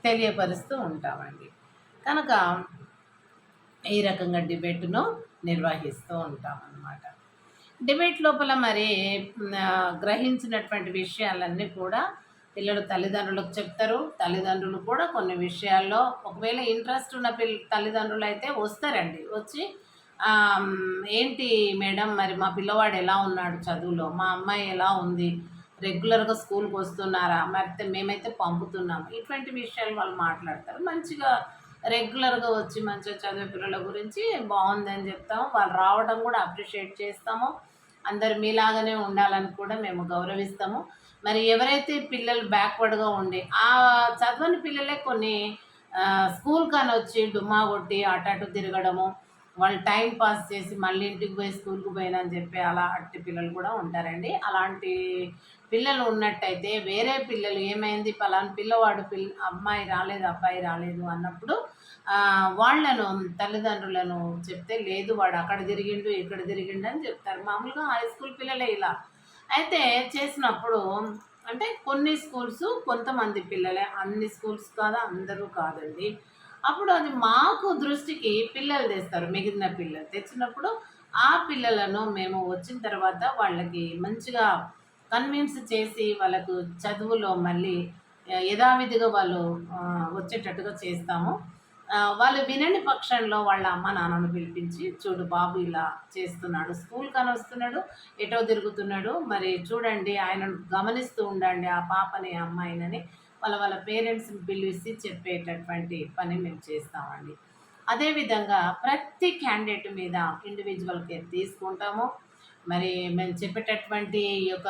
తెలియపరుస్తూ ఉంటామండి. కనుక ఈ రకంగా డిబేట్‌ను నిర్వహిస్తూ ఉంటామన్నమాట. డిబేట్ లోపల మరి గ్రహించినటువంటి విషయాలన్నీ కూడా పిల్లలు తల్లిదండ్రులకు చెప్తారు. తల్లిదండ్రులు కూడా కొన్ని విషయాల్లో ఒకవేళ ఇంట్రెస్ట్ ఉన్న తల్లిదండ్రులైతే వస్తారండి. వచ్చి "ఏంటి మేడం మరి మా పిల్లవాడు ఎలా ఉన్నాడు చదువులో? మా అమ్మాయి ఎలా ఉంది? రెగ్యులర్‌గా స్కూల్‌కి వస్తున్నారా? మరి మేమైతే పంపుతున్నాము." ఇటువంటి విషయాలు వాళ్ళు మాట్లాడతారు. మంచిగా రెగ్యులర్‌గా వచ్చి మంచిగా చదివే పిల్లల గురించి బావుందని చెప్తాము. వాళ్ళు రావడం కూడా అప్రిషియేట్ చేస్తాము. అందరు మీలాగానే ఉండాలని కూడా మేము గౌరవిస్తాము. మరి ఎవరైతే పిల్లలు బ్యాక్వర్డ్‌గా ఉండి చదవని పిల్లలే కొన్ని స్కూల్ కానొచ్చి డుమ్మా కొట్టి అటు అటు తిరగడము, వాళ్ళు టైం పాస్ చేసి మళ్ళీ ఇంటికి పోయి స్కూల్‌కి పోయినా అని చెప్పి అలా అట్టి పిల్లలు కూడా ఉంటారండి. అలాంటి పిల్లలు ఉన్నట్టయితే వేరే పిల్లలు ఏమైంది పలానా పిల్లవాడు అమ్మాయి రాలేదు, అబ్బాయి రాలేదు అన్నప్పుడు వాళ్ళను తల్లిదండ్రులను చెప్తే లేదు వాడు అక్కడ తిరిగిండు, ఇక్కడ తిరిగిండు అని చెప్తారు. మామూలుగా హై స్కూల్ పిల్లలే ఇలా. అయితే చేసినప్పుడు అంటే కొన్ని స్కూల్స్ కొంతమంది పిల్లలే, అన్ని స్కూల్స్ కాదా అందరూ కాదండి. అప్పుడు అది మాకు దృష్టికి పిల్లలు తెస్తారు. మిగిలిన పిల్లలు తెచ్చినప్పుడు ఆ పిల్లలను మేము వచ్చిన తర్వాత వాళ్ళకి మంచిగా కన్విన్స్ చేసి వాళ్ళకు చదువులో మళ్ళీ యథావిధిగా వాళ్ళు వచ్చేటట్టుగా చేస్తాము. వాళ్ళు వినని పక్షంలో వాళ్ళ అమ్మ నాన్నను పిలిపించి చూడు బాబు ఇలా చేస్తున్నాడు, స్కూల్ కానీ వస్తున్నాడు, ఎటో తిరుగుతున్నాడు, మరి చూడండి ఆయనను గమనిస్తూ ఉండండి ఆ పాపని అమ్మాయినని వాళ్ళ పేరెంట్స్ని పిలిచి చెప్పేటటువంటి పని మేము చేస్తామండి. అదేవిధంగా ప్రతి క్యాండిడేట్ మీద ఇండివిజువల్ కేర్ తీసుకుంటాము. మరి మేము చెప్పేటటువంటి ఈ యొక్క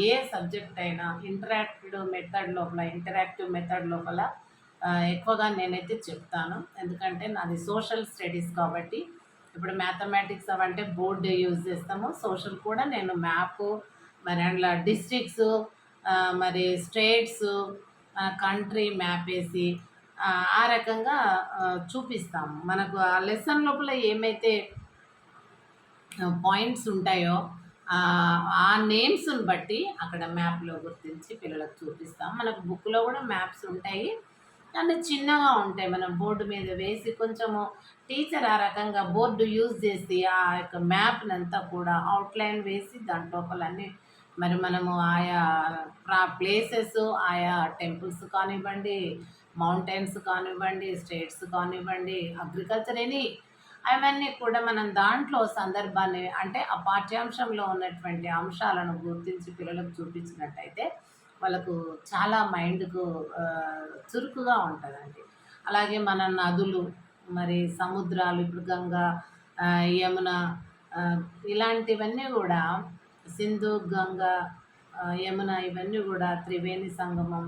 ఏ సబ్జెక్ట్ అయినా ఇంటరాక్టివ్ మెథడ్ లోపల ఎక్కువగా నేనైతే చెప్తాను. ఎందుకంటే నాది సోషల్ స్టడీస్ కాబట్టి ఇప్పుడు మ్యాథమెటిక్స్ అవంటే బోర్డు యూజ్ చేస్తాము. సోషల్ కూడా నేను మ్యాపు మరి అందులో డిస్ట్రిక్ట్స్ మరి స్టేట్స్ కంట్రీ మ్యాప్ వేసి ఆ రకంగా చూపిస్తాము. మనకు ఆ లెసన్ లోపల ఏమైతే పాయింట్స్ ఉంటాయో ఆ నేమ్స్ని బట్టి అక్కడ మ్యాప్లో గుర్తించి పిల్లలకు చూపిస్తాం. మనకు బుక్లో కూడా మ్యాప్స్ ఉంటాయి, కానీ చిన్నగా ఉంటాయి. మనం బోర్డు మీద వేసి కొంచెము టీచర్ ఆ రకంగా బోర్డు యూజ్ చేసి ఆ యొక్క మ్యాప్నంతా కూడా అవుట్లైన్ వేసి దాని లోపలన్నీ మరి మనము ఆయా ప్లేసెస్, ఆయా టెంపుల్స్ కానివ్వండి, మౌంటైన్స్ కానివ్వండి, స్టేట్స్ కానివ్వండి, అగ్రికల్చర్ అవన్నీ కూడా మనం దాంట్లో సందర్భాన్ని అంటే ఆ పాఠ్యాంశంలో ఉన్నటువంటి అంశాలను గుర్తించి పిల్లలకు చూపించినట్టయితే వాళ్ళకు చాలా మైండ్‌కు చురుకుగా ఉంటుందండి. అలాగే మన నదులు, మరి సముద్రాలు ఇప్పుడు గంగా, యమున ఇలాంటివన్నీ కూడా సింధు, గంగా, యమున ఇవన్నీ కూడా త్రివేణి సంగమం